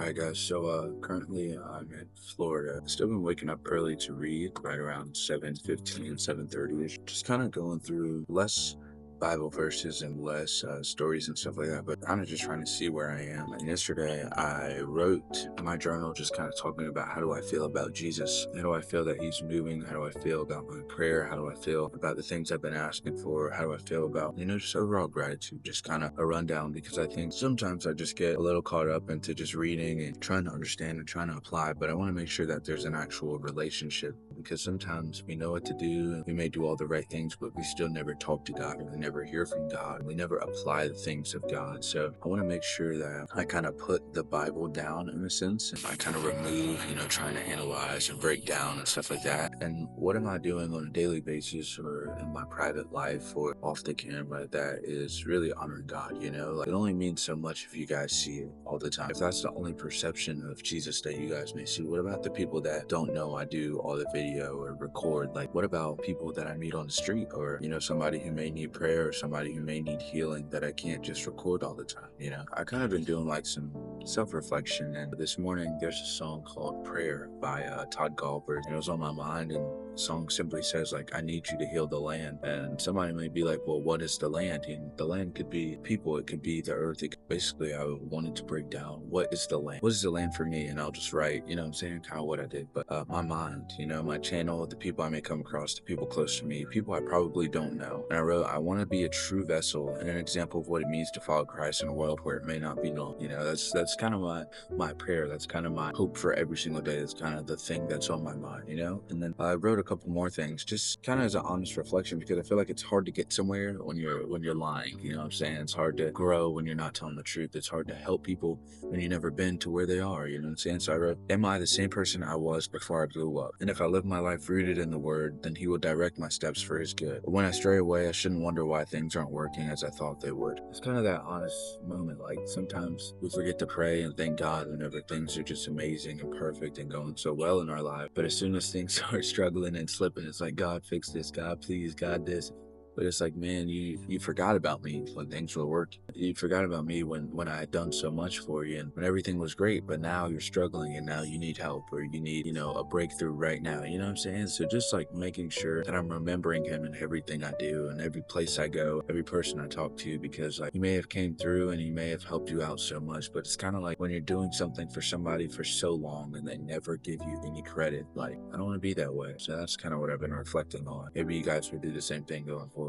Alright guys, currently I'm in Florida. Still been waking up early to read, right around 7:15, 7:30ish. Just kind of going through less Bible verses and less stories and stuff like that, but kind of just trying to see where I am. And yesterday I wrote in my journal just kind of talking about how do I feel about Jesus? How do I feel that he's moving? How do I feel about my prayer? How do I feel about the things I've been asking for? How do I feel about, just overall gratitude, just kind of a rundown, because I think sometimes I just get a little caught up into just reading and trying to understand and trying to apply, but I want to make sure that there's an actual relationship, because sometimes we know what to do and we may do all the right things, but we still never talk to God, and we never hear from God. We never apply the things of God. So I want to make sure that I kind of put the Bible down in a sense, and I kind of remove, trying to analyze and break down and stuff like that. And what am I doing on a daily basis or in my private life or off the camera that is really honoring God? Like, it only means so much if you guys see it all the time. If that's the only perception of Jesus that you guys may see, what about the people that don't know I do all the video or record? Like, what about people that I meet on the street, or somebody who may need prayer or somebody who may need healing that I can't just record all the time? I kind of been doing like some self-reflection, and this morning there's a song called Prayer by Todd Galbraith. It was on my mind, and the song simply says, like, I need you to heal the land. And somebody may be like, well, what is the land? And the land could be people, it could be the earth. Basically, I wanted to break down, what is the land? What is the land for me? And I'll just write, what I'm saying, kind of what I did. But my mind, my channel, the people I may come across, the people close to me, people I probably don't know. And I wrote, I want to be a true vessel and an example of what it means to follow Christ in a world where it may not be known. That's kind of my prayer. That's kind of my hope for every single day. It's kind of the thing that's on my mind, And then I wrote a couple more things, just kind of as an honest reflection, because I feel like it's hard to get somewhere when you're lying. You know what I'm saying? It's hard to grow when you're not telling the truth. It's hard to help people when you've never been to where they are. You know what I'm saying? So I wrote, am I the same person I was before I blew up? And if I live my life rooted in the word, then he will direct my steps for his good. But when I stray away, I shouldn't wonder why things aren't working as I thought they would. It's kind of that honest moment. Like, sometimes we forget to pray and thank God whenever things are just amazing and perfect and going so well in our life. But as soon as things start struggling and slipping, it's like, God, fix this. God, please. God, this. But it's like, man, you forgot about me when things were working. You forgot about me when I had done so much for you and when everything was great, but now you're struggling and now you need help, or you need, a breakthrough right now. You know what I'm saying? So just like making sure that I'm remembering him in everything I do and every place I go, every person I talk to, because like, he may have came through and he may have helped you out so much, but it's kind of like when you're doing something for somebody for so long and they never give you any credit. Like, I don't want to be that way. So that's kind of what I've been reflecting on. Maybe you guys would do the same thing going forward.